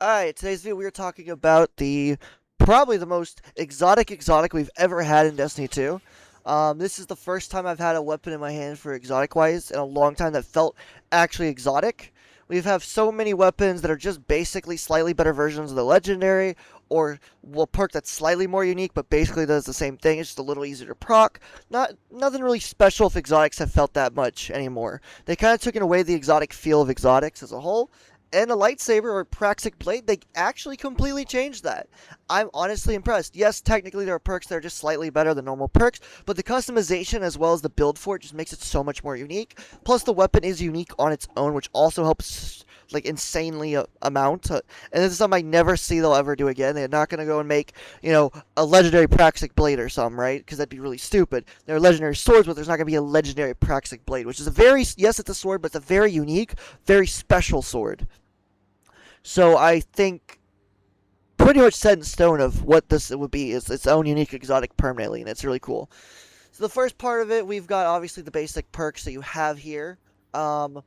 Alright, today's video we are talking about probably the most exotic we've ever had in Destiny 2. This is the first time I've had a weapon in my hand for exotic-wise in a long time that felt actually exotic. We have so many weapons that are just basically slightly better versions of the legendary, or a perk that's slightly more unique, but basically does the same thing. It's just a little easier to proc. Nothing really special if exotics have felt that much anymore. They kind of took away the exotic feel of exotics as a whole. And a lightsaber or Praxic blade, they actually completely changed that. I'm honestly impressed. Yes, technically there are perks that are just slightly better than normal perks, but the customization as well as the build for it just makes it so much more unique. Plus the weapon is unique on its own, which also helps like insanely amount. And this is something I never see they'll ever do again. They're not going to go and make, a legendary Praxic blade or something, right? Because that'd be really stupid. There are legendary swords, but there's not going to be a legendary Praxic blade, which is yes, it's a sword, but it's a very unique, very special sword. So I think pretty much set in stone of what this would be is its own unique exotic permanently, and it's really cool. So the first part of it, we've got obviously the basic perks that you have here. All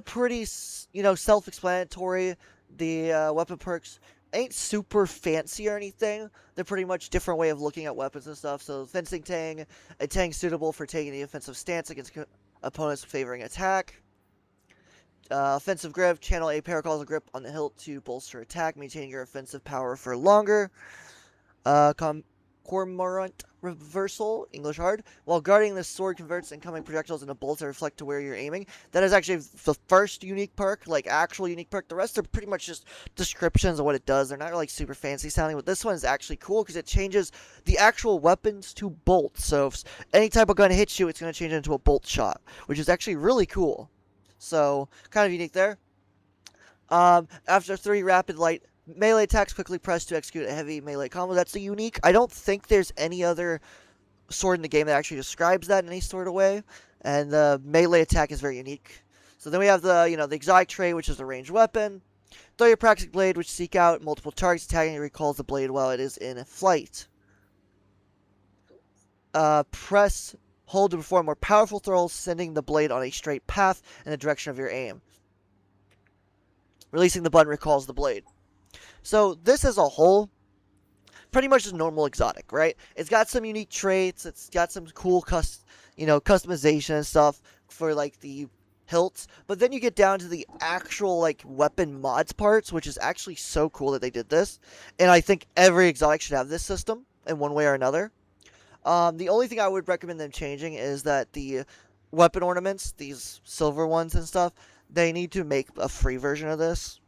pretty, self-explanatory. The weapon perks ain't super fancy or anything. They're pretty much different way of looking at weapons and stuff. So fencing tang, a tang suitable for taking the offensive stance against opponents favoring attack. Offensive grip, channel a paracausal grip on the hilt to bolster attack, maintaining your offensive power for longer. Cormorant reversal, English hard. While guarding, this sword converts incoming projectiles into bolts that reflect to where you're aiming. That is actually the first unique perk, like actual unique perk. The rest are pretty much just descriptions of what it does. They're not like super fancy sounding, but this one is actually cool because it changes the actual weapons to bolts. So if any type of gun hits you, it's going to change it into a bolt shot, which is actually really cool. So, kind of unique there. After 3 rapid light melee attacks, quickly press to execute a heavy melee combo. That's a unique. I don't think there's any other sword in the game that actually describes that in any sort of way. And the melee attack is very unique. So then we have the exotic trait, which is a ranged weapon. Throw your Praxic blade, which seek out multiple targets, attacking and recalls the blade while it is in flight. Press hold to perform more powerful throws, sending the blade on a straight path in the direction of your aim. Releasing the button recalls the blade. So this as a whole, pretty much is normal exotic, right? It's got some unique traits. It's got some cool customization and stuff for like the hilts. But then you get down to the actual like weapon mods parts, which is actually so cool that they did this. And I think every exotic should have this system in one way or another. The only thing I would recommend them changing is that the weapon ornaments, these silver ones and stuff, they need to make a free version of this.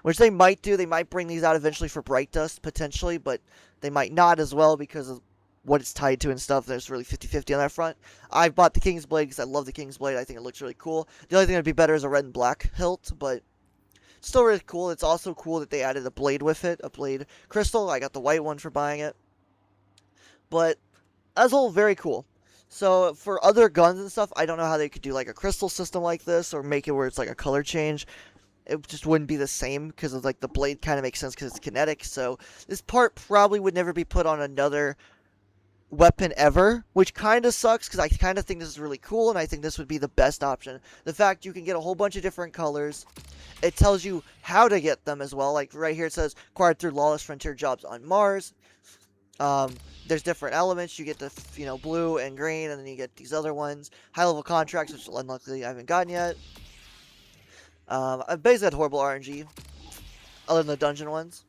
Which they might do. They might bring these out eventually for Bright Dust, potentially, but they might not as well because of what it's tied to and stuff. There's really 50-50 on that front. I bought the King's Blade because I love the King's Blade. I think it looks really cool. The only thing that would be better is a red and black hilt, but still really cool. It's also cool that they added a blade with it, a blade crystal. I got the white one for buying it. But as a whole, very cool. So for other guns and stuff, I don't know how they could do like a crystal system like this or make it where it's like a color change. It just wouldn't be the same because of like the blade kind of makes sense because it's kinetic. So this part probably would never be put on another weapon ever, which kind of sucks because I kind of think this is really cool and I think this would be the best option. The fact you can get a whole bunch of different colors. It tells you how to get them as well. Like right here it says acquired through lawless frontier jobs on Mars. There's different elements. You get the, blue and green, and then you get these other ones. High-level contracts, which unluckily I haven't gotten yet. I've basically had horrible RNG, other than the dungeon ones.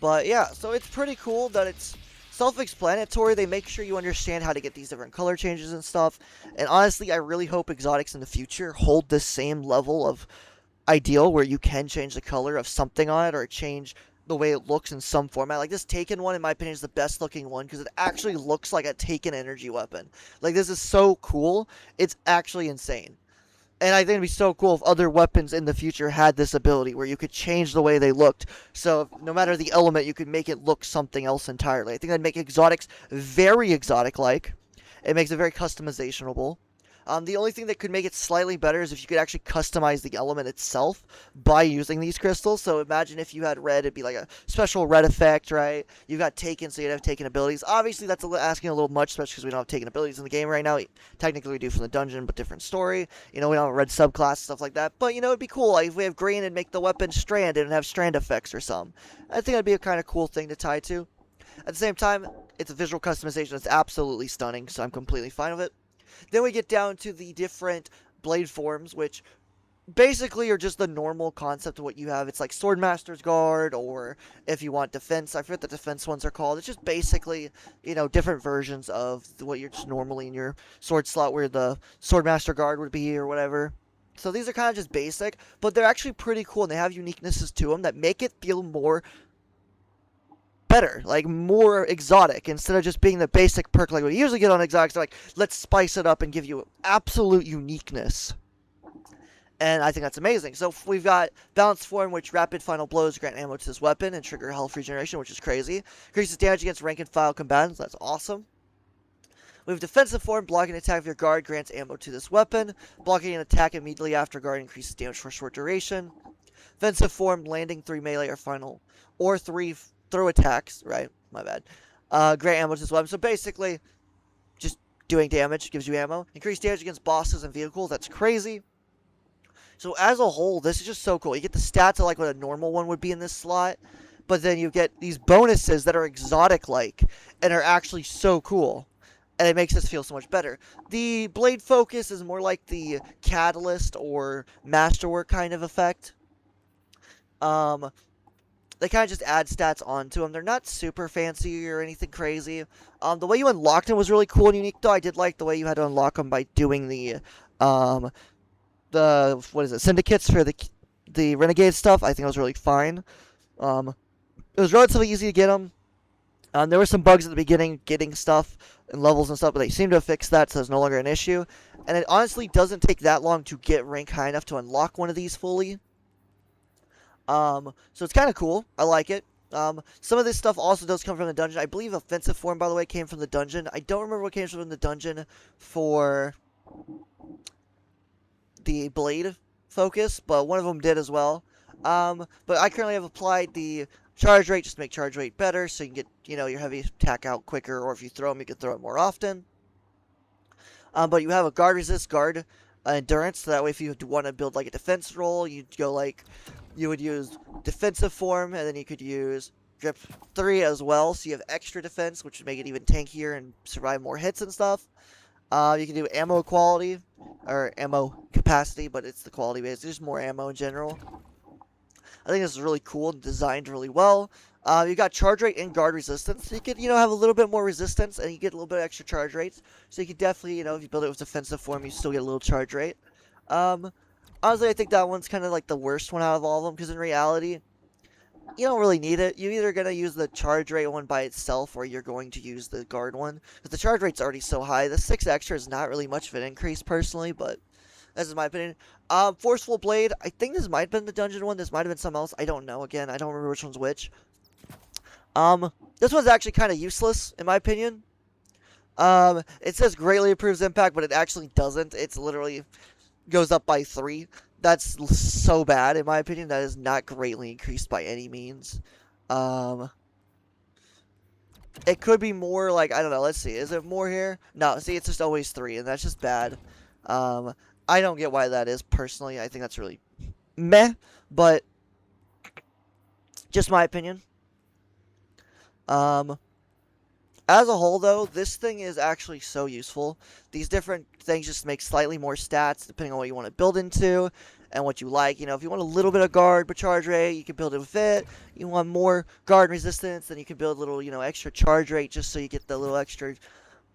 But yeah, so it's pretty cool that it's self-explanatory. They make sure you understand how to get these different color changes and stuff. And honestly, I really hope exotics in the future hold this same level of ideal where you can change the color of something on it or change the way it looks in some format. Like this Taken one, in my opinion, is the best looking one because it actually looks like a Taken energy weapon. Like this is so cool. It's actually insane. And I think it'd be so cool if other weapons in the future had this ability where you could change the way they looked. So no matter the element, you could make it look something else entirely. I think that'd make exotics very exotic-like. It makes it very customizationable. The only thing that could make it slightly better is if you could actually customize the element itself by using these crystals. So imagine if you had red, it'd be like a special red effect, right? You've got taken, so you'd have taken abilities. Obviously, that's asking a little much, especially because we don't have taken abilities in the game right now. Technically, we do from the dungeon, but different story. We don't have a red subclass, stuff like that. But, it'd be cool. Like, if we have green and make the weapon stranded and have strand effects or something. I think that'd be a kind of cool thing to tie to. At the same time, it's a visual customization that's absolutely stunning, so I'm completely fine with it. Then we get down to the different blade forms, which basically are just the normal concept of what you have. It's like Swordmaster's Guard, or if you want defense, I forget the defense ones are called. It's just basically, different versions of what you're just normally in your sword slot, where the Swordmaster Guard would be, or whatever. So these are kind of just basic, but they're actually pretty cool, and they have uniquenesses to them that make it feel more better, like more exotic, instead of just being the basic perk like we usually get on exotics. Like, let's spice it up and give you absolute uniqueness. And I think that's amazing. So we've got Balanced Form, which rapid final blows grant ammo to this weapon and trigger health regeneration, which is crazy. Increases damage against rank and file combatants. That's awesome. We have Defensive Form, blocking an attack of your guard grants ammo to this weapon. Blocking an attack immediately after guard increases damage for a short duration. Offensive Form, landing 3 melee or final, or 3 throw attacks, right? My bad. Grant ammo to this weapon. So basically, just doing damage gives you ammo. Increased damage against bosses and vehicles. That's crazy. So as a whole, this is just so cool. You get the stats of like what a normal one would be in this slot, but then you get these bonuses that are exotic-like and are actually so cool. And it makes this feel so much better. The blade focus is more like the catalyst or masterwork kind of effect. They kind of just add stats onto them. They're not super fancy or anything crazy. The way you unlocked them was really cool and unique, though. I did like the way you had to unlock them by doing the syndicates for the renegade stuff. I think it was really fine. It was relatively easy to get them. There were some bugs at the beginning getting stuff and levels and stuff, but they seem to have fixed that, so it's no longer an issue. And it honestly doesn't take that long to get rank high enough to unlock one of these fully. So it's kind of cool. I like it. Some of this stuff also does come from the dungeon. I believe Offensive Form, by the way, came from the dungeon. I don't remember what came from the dungeon for the blade focus, but one of them did as well. But I currently have applied the charge rate just to make charge rate better, so you can get, your heavy attack out quicker, or if you throw them, you can throw it more often. But you have a guard resist, guard endurance, so that way if you want to build like a defense roll, you'd go like, you would use Defensive Form, and then you could use Grip 3 as well, so you have extra defense, which would make it even tankier and survive more hits and stuff. You can do ammo quality, or ammo capacity, but it's the quality base. There's more ammo in general. I think this is really cool and designed really well. You got charge rate and guard resistance. So you could, have a little bit more resistance, and you get a little bit of extra charge rates. So you could definitely, if you build it with Defensive Form, you still get a little charge rate. Honestly, I think that one's kind of like the worst one out of all of them, because in reality, you don't really need it. You're either going to use the charge rate one by itself, or you're going to use the guard one. Because the charge rate's already so high. The 6 extra is not really much of an increase, personally, but this is my opinion. Forceful Blade. I think this might have been the dungeon one. This might have been something else. I don't know. Again, I don't remember which one's which. This one's actually kind of useless, in my opinion. It says greatly improves impact, but it actually doesn't. It's literally goes up by 3. That's so bad, in my opinion. That is not greatly increased by any means. It could be more, like, I don't know. Let's see. Is it more here? No, see, it's just always 3, and that's just bad. I don't get why that is, personally. I think that's really meh, but just my opinion. As a whole, though, this thing is actually so useful. These different things just make slightly more stats depending on what you want to build into and what you like. If you want a little bit of guard but charge rate, you can build it with it. You want more guard resistance, then you can build a little, extra charge rate just so you get the little extra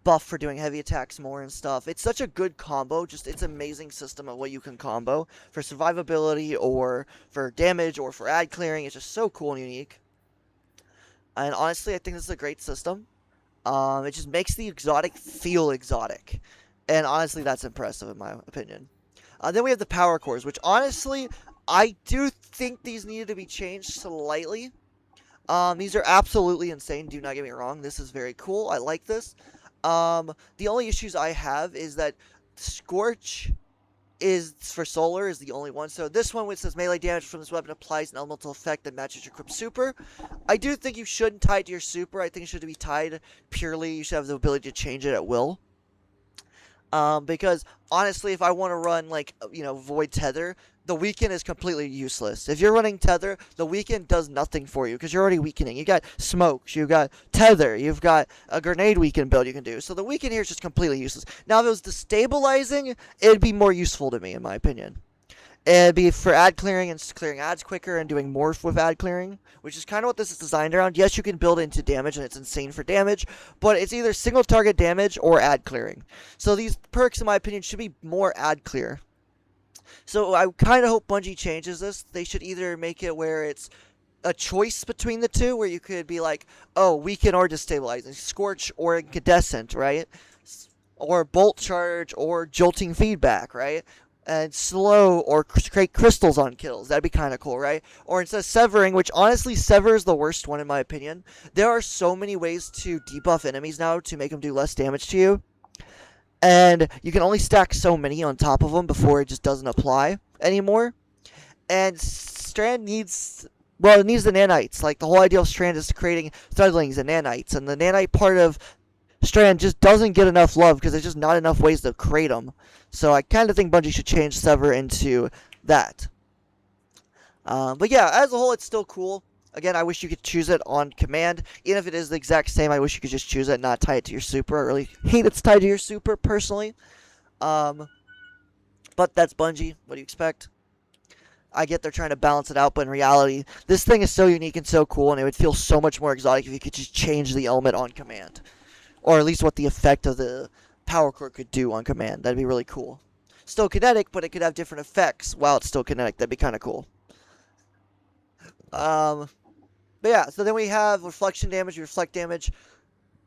buff for doing heavy attacks more and stuff. It's such a good combo. It's an amazing system of what you can combo for survivability or for damage or for ad clearing. It's just so cool and unique. And honestly, I think this is a great system. It just makes the exotic feel exotic. And honestly, that's impressive in my opinion. Then we have the power cores, which honestly, I do think these needed to be changed slightly. These are absolutely insane. Do not get me wrong. This is very cool. I like this. The only issues I have is that Scorch is for solar is the only one. So this one, which says melee damage from this weapon applies an elemental effect that matches your equipped super. I do think you shouldn't tie it to your super. I think it should be tied purely. You should have the ability to change it at will. Because honestly, if I want to run like Void Tether, the weaken is completely useless. If you're running Tether, the weaken does nothing for you because you're already weakening. You got smokes, you got Tether, you've got a grenade weaken build you can do. So the weaken here is just completely useless. Now, if it was destabilizing, it'd be more useful to me, in my opinion. It'd be for ad clearing and clearing ads quicker and doing more with ad clearing, which is kind of what this is designed around. Yes, you can build into damage, and it's insane for damage, but it's either single target damage or ad clearing. So these perks, in my opinion, should be more ad clear. So I kind of hope Bungie changes this. They should either make it where it's a choice between the two, where you could be like, oh, weaken or destabilizing, scorch or incandescent, right? Or bolt charge or jolting feedback, right? And slow or create crystals on kills. That'd be kind of cool, right? Or instead of severing, which honestly, sever is the worst one in my opinion. There are so many ways to debuff enemies now to make them do less damage to you. And you can only stack so many on top of them before it just doesn't apply anymore. And Strand needs... Well, it needs the nanites. Like, the whole idea of Strand is creating threadlings and nanites. And the nanite part of Strand just doesn't get enough love because there's just not enough ways to create them. So I kind of think Bungie should change Sever into that. But yeah, as a whole, it's still cool. Again, I wish you could choose it on command. Even if it is the exact same, I wish you could just choose it and not tie it to your super. I really hate it's tied to your super, personally. But that's Bungie. What do you expect? I get they're trying to balance it out, but in reality, this thing is so unique and so cool, and it would feel so much more exotic if you could just change the element on command. Or at least what the effect of the power core could do on command. That'd be really cool. Still kinetic, but it could have different effects while it's still kinetic. That'd be kind of cool. But yeah, so then we have reflection damage, reflect damage.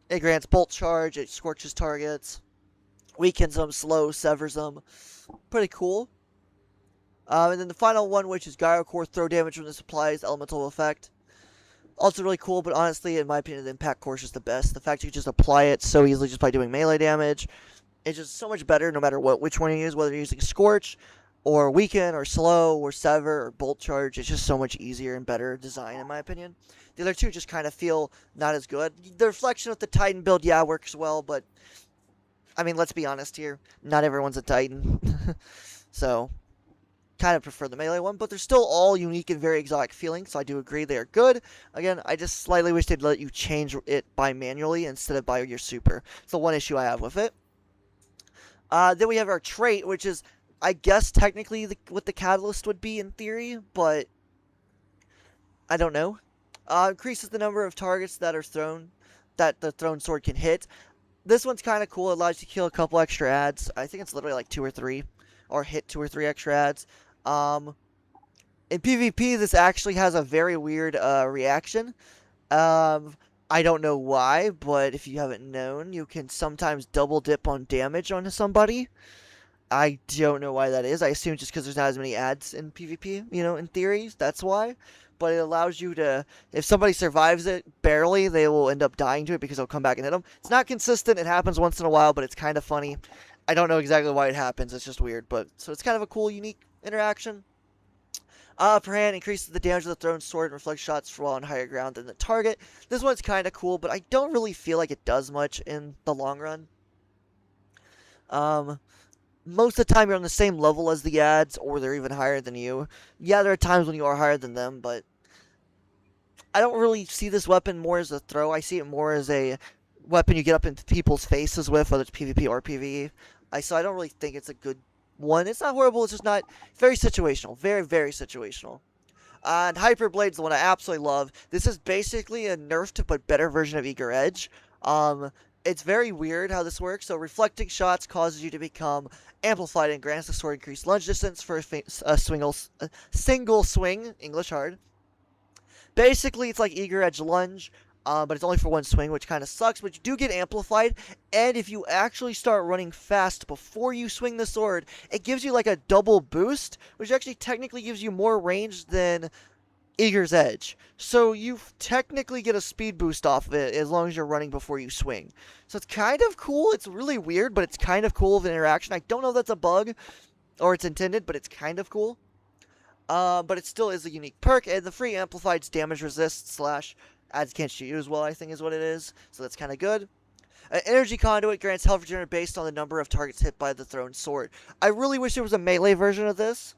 It grants bolt charge, it scorches targets, weakens them, slows, severs them. Pretty cool. And then the final one, which is Gyro Core, throw damage when this applies, elemental effect. Also really cool, but honestly, in my opinion, the impact core is just the best. The fact you can just apply it so easily just by doing melee damage, it's just so much better no matter which one you use, whether you're using Scorch, or Weaken, or Slow, or Sever, or Bolt Charge. It's just so much easier and better design, in my opinion. The other two just kind of feel not as good. The reflection with the Titan build, yeah, works well, but, I mean, let's be honest here. Not everyone's a Titan. So, kind of prefer the melee one, but they're still all unique and very exotic feeling, so I do agree they are good. Again, I just slightly wish they'd let you change it by manually instead of by your super. It's the one issue I have with it. Then we have our trait, which is, I guess, technically what the catalyst would be in theory, but I don't know. Increases the number of targets that are thrown, that the thrown sword can hit. This one's kind of cool. It allows you to kill a couple extra ads. I think it's literally like 2 or 3, or hit 2 or 3 extra ads. In PvP, this actually has a very weird reaction. I don't know why, but if you haven't known, you can sometimes double dip on damage onto somebody. I don't know why that is. I assume just because there's not as many ads in PvP, in theory, that's why. But it allows you to, if somebody survives it barely, they will end up dying to it because they'll come back and hit them. It's not consistent. It happens once in a while, but it's kind of funny. I don't know exactly why it happens. It's just weird. So it's kind of a cool, unique interaction. Upper hand increases the damage of the thrown sword and reflects shots while on higher ground than the target. This one's kind of cool, but I don't really feel like it does much in the long run. Most of the time you're on the same level as the ads, or they're even higher than you. Yeah, there are times when you are higher than them, but I don't really see this weapon more as a throw. I see it more as a weapon you get up in people's faces with, whether it's PvP or PvE. So I don't really think it's a good one. It's not horrible, it's just not very situational. Very, very situational. And Hyper Blade's the one I absolutely love. This is basically a nerfed but better version of Eager Edge. It's very weird how this works. So reflecting shots causes you to become amplified and grants the sword increased lunge distance for a single swing. English hard. Basically, it's like Eager Edge lunge, but it's only for one swing, which kind of sucks. But you do get amplified, and if you actually start running fast before you swing the sword, it gives you like a double boost, which actually technically gives you more range than Eager's Edge. So you technically get a speed boost off of it as long as you're running before you swing. So it's kind of cool. It's really weird, but it's kind of cool of an interaction. I don't know if that's a bug or it's intended, but it's kind of cool. But it still is a unique perk, and the free amplified's damage resist slash adds can't shoot you as well, I think is what it is. So that's kind of good. Energy Conduit grants health regeneration based on the number of targets hit by the thrown sword. I really wish there was a melee version of this.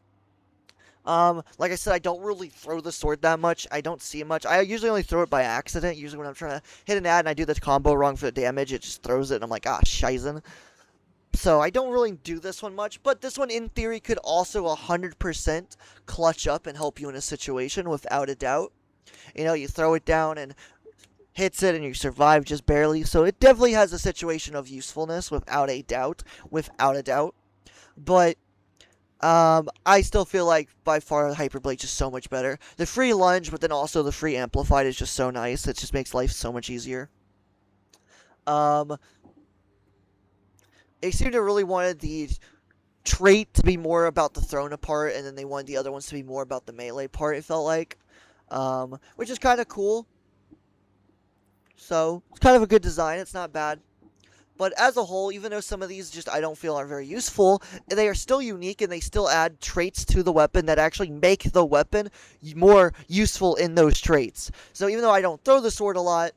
Like I said, I don't really throw the sword that much. I don't see it much. I usually only throw it by accident. Usually when I'm trying to hit an ad and I do the combo wrong for the damage, it just throws it and I'm like, ah, shizen. So I don't really do this one much, but this one in theory could also 100% clutch up and help you in a situation without a doubt. You know, you throw it down and hits it and you survive just barely. So it definitely has a situation of usefulness without a doubt. Without a doubt. But I still feel like by far Hyperblade's just so much better. The free lunge, but then also the free amplified is just so nice. It just makes life so much easier. They seem to really wanted the trait to be more about the thrown apart, and then they wanted the other ones to be more about the melee part, it felt like. Which is kind of cool. So, it's kind of a good design. It's not bad. But as a whole, even though some of these just I don't feel are very useful, they are still unique and they still add traits to the weapon that actually make the weapon more useful in those traits. So even though I don't throw the sword a lot,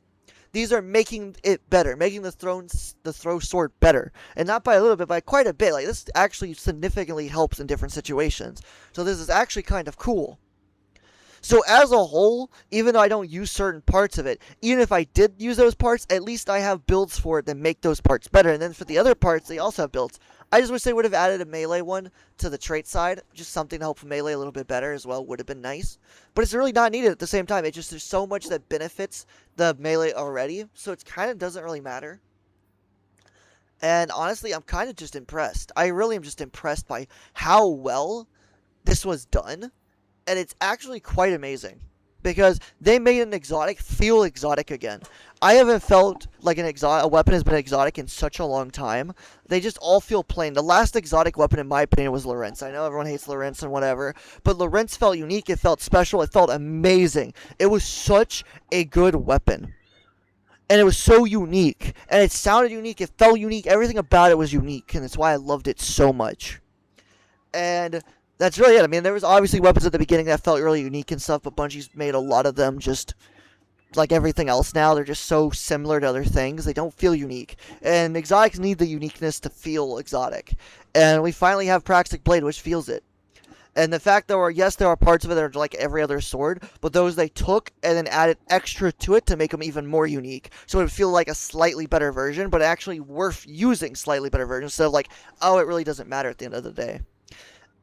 these are making it better, making the throw sword better. And not by a little bit, by quite a bit. Like, this actually significantly helps in different situations. So this is actually kind of cool. So as a whole, even though I don't use certain parts of it, even if I did use those parts, at least I have builds for it that make those parts better. And then for the other parts, they also have builds. I just wish they would have added a melee one to the trait side. Just something to help melee a little bit better as well would have been nice. But it's really not needed at the same time. It's just there's so much that benefits the melee already. So it kind of doesn't really matter. And honestly, I'm kind of just impressed. I really am just impressed by how well this was done. And it's actually quite amazing. Because they made an exotic feel exotic again. I haven't felt like a weapon has been exotic in such a long time. They just all feel plain. The last exotic weapon, in my opinion, was Lorentz. I know everyone hates Lorentz and whatever. But Lorentz felt unique. It felt special. It felt amazing. It was such a good weapon. And it was so unique. And it sounded unique. It felt unique. Everything about it was unique. And that's why I loved it so much. And that's really it. I mean, there was obviously weapons at the beginning that felt really unique and stuff, but Bungie's made a lot of them just like everything else now. They're just so similar to other things. They don't feel unique. And exotics need the uniqueness to feel exotic. And we finally have Praxic Blade, which feels it. And the fact that, there are parts of it that are like every other sword, but those they took and then added extra to it to make them even more unique. So it would feel like a slightly better version, but actually worth using slightly better version instead of like, oh, it really doesn't matter at the end of the day.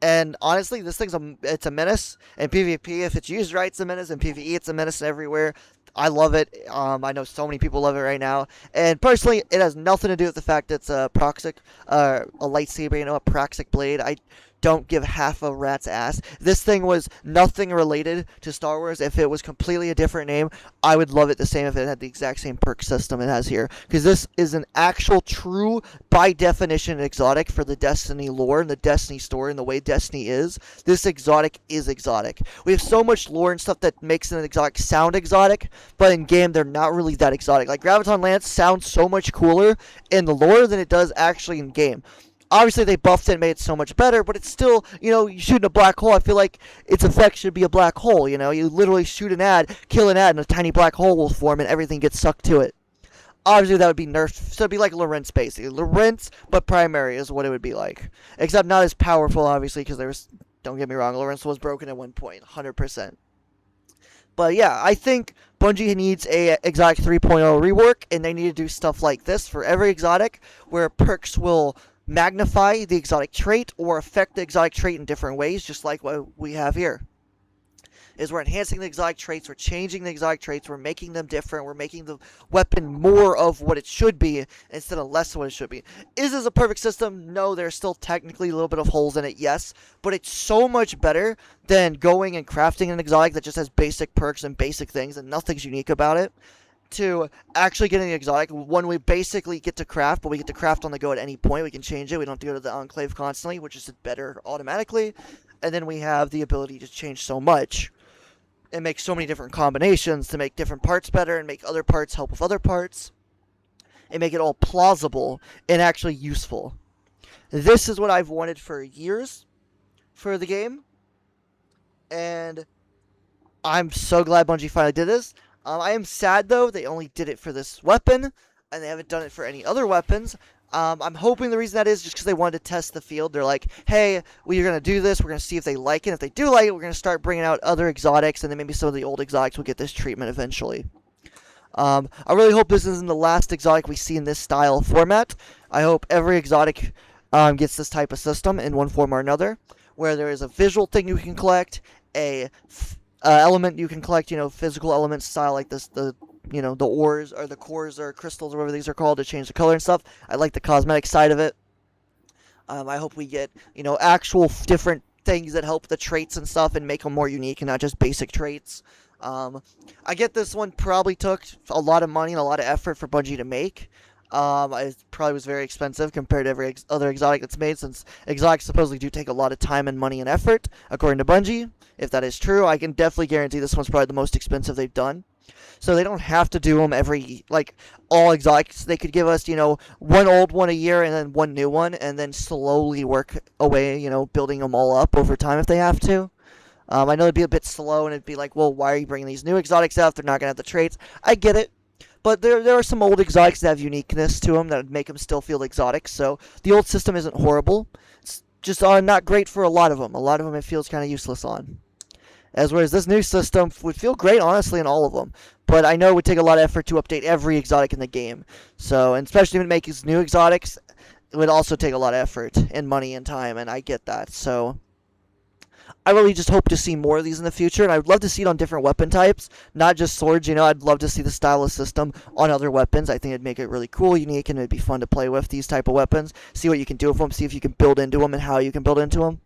And honestly, this thing's it's a menace. In PvP, if it's used right, it's a menace. In PvE, it's a menace everywhere. I love it. I know so many people love it right now. And personally, it has nothing to do with the fact that it's a Praxic, a lightsaber, a Praxic blade. I don't give half a rat's ass. This thing was nothing related to Star Wars. If it was completely a different name, I would love it the same if it had the exact same perk system it has here. Because this is an actual, true, by definition, exotic for the Destiny lore and the Destiny story and the way Destiny is. This exotic is exotic. We have so much lore and stuff that makes an exotic sound exotic, but in game, they're not really that exotic. Like, Graviton Lance sounds so much cooler in the lore than it does actually in game. Obviously, they buffed it and made it so much better, but it's still, you shoot in a black hole. I feel like its effect should be a black hole, You literally shoot an ad, kill an ad, and a tiny black hole will form, and everything gets sucked to it. Obviously, that would be nerfed, so it'd be like Lorentz, basically. Lorentz, but primary is what it would be like. Except not as powerful, obviously, because don't get me wrong, Lorentz was broken at one point, 100%. But yeah, I think Bungie needs a Exotic 3.0 rework, and they need to do stuff like this for every exotic, where perks will magnify the exotic trait or affect the exotic trait in different ways, just like what we have here. We're enhancing the exotic traits, we're changing the exotic traits, we're making them different, we're making the weapon more of what it should be instead of less of what it should be. Is this a perfect system? No, there's still technically a little bit of holes in it, yes, but it's so much better than going and crafting an exotic that just has basic perks and basic things and nothing's unique about it, to actually getting the exotic, one we basically get to craft, but we get to craft on the go at any point. We can change it. We don't have to go to the Enclave constantly, which is better automatically. And then we have the ability to change so much. and make so many different combinations to make different parts better and make other parts help with other parts and make it all plausible and actually useful. This is what I've wanted for years for the game, and I'm so glad Bungie finally did this. I am sad, though, they only did it for this weapon, and they haven't done it for any other weapons. I'm hoping the reason that is just because they wanted to test the field. They're like, hey, we're going to do this. We're going to see if they like it. If they do like it, we're going to start bringing out other exotics, and then maybe some of the old exotics will get this treatment eventually. I really hope this isn't the last exotic we see in this style format. I hope every exotic gets this type of system in one form or another, where there is a visual thing you can collect, a element you can collect, physical elements style like this, the ores or the cores or crystals or whatever these are called to change the color and stuff. I like the cosmetic side of it. I hope we get, actual different things that help the traits and stuff and make them more unique and not just basic traits. I get this one probably took a lot of money and a lot of effort for Bungie to make. It probably was very expensive compared to every other exotic that's made, since exotics supposedly do take a lot of time and money and effort, according to Bungie. If that is true, I can definitely guarantee this one's probably the most expensive they've done. So they don't have to do them all exotics. They could give us, one old one a year and then one new one, and then slowly work away, building them all up over time if they have to. I know it'd be a bit slow, and it'd be like, well, why are you bringing these new exotics out if they're not going to have the traits? I get it. But there are some old exotics that have uniqueness to them that would make them still feel exotic. So the old system isn't horrible. It's just not great for a lot of them. A lot of them it feels kind of useless on. Whereas this new system would feel great, honestly, in all of them. But I know it would take a lot of effort to update every exotic in the game. So, and especially when making new exotics, it would also take a lot of effort and money and time, and I get that. So I really just hope to see more of these in the future, and I would love to see it on different weapon types, not just swords. I'd love to see the stylus system on other weapons. I think it'd make it really cool, unique, and it'd be fun to play with these type of weapons. See what you can do with them, see if you can build into them and how you can build into them,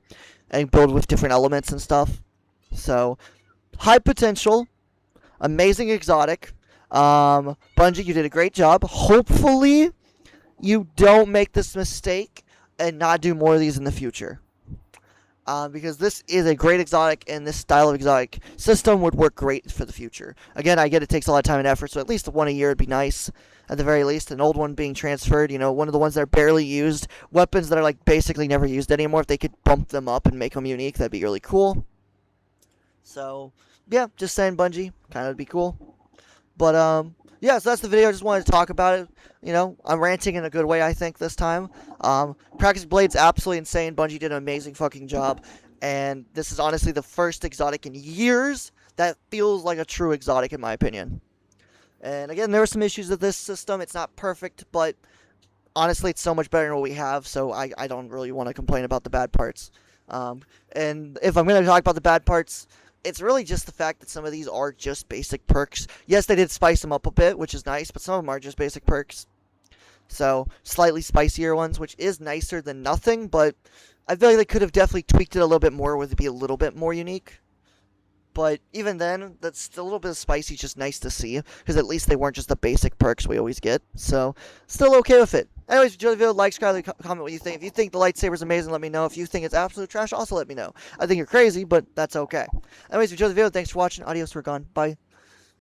and build with different elements and stuff. So, high potential, amazing exotic. Bungie, you did a great job. Hopefully, you don't make this mistake and not do more of these in the future. Because this is a great exotic, and this style of exotic system would work great for the future. Again, I get it takes a lot of time and effort, so at least one a year would be nice, at the very least. An old one being transferred, one of the ones that are barely used, weapons that are basically never used anymore, if they could bump them up and make them unique, that'd be really cool. So, yeah, just saying, Bungie, kind of would be cool. But, yeah, so that's the video. I just wanted to talk about it. I'm ranting in a good way, I think, this time. Praxic Blade's absolutely insane. Bungie did an amazing fucking job. And this is honestly the first exotic in years that feels like a true exotic, in my opinion. And again, there are some issues with this system. It's not perfect, but honestly, it's so much better than what we have. So I don't really want to complain about the bad parts. And if I'm going to talk about the bad parts, it's really just the fact that some of these are just basic perks. Yes, they did spice them up a bit, which is nice, but some of them are just basic perks. So, slightly spicier ones, which is nicer than nothing, but I feel like they could have definitely tweaked it a little bit more with it be a little bit more unique. But even then, that's still a little bit of spicy, just nice to see, because at least they weren't just the basic perks we always get. So, still okay with it. Anyways, if you enjoyed the video, like, subscribe, comment what you think. If you think the lightsaber's amazing, let me know. If you think it's absolute trash, also let me know. I think you're crazy, but that's okay. Anyways, if you enjoyed the video, thanks for watching. Adios, we're gone. Bye.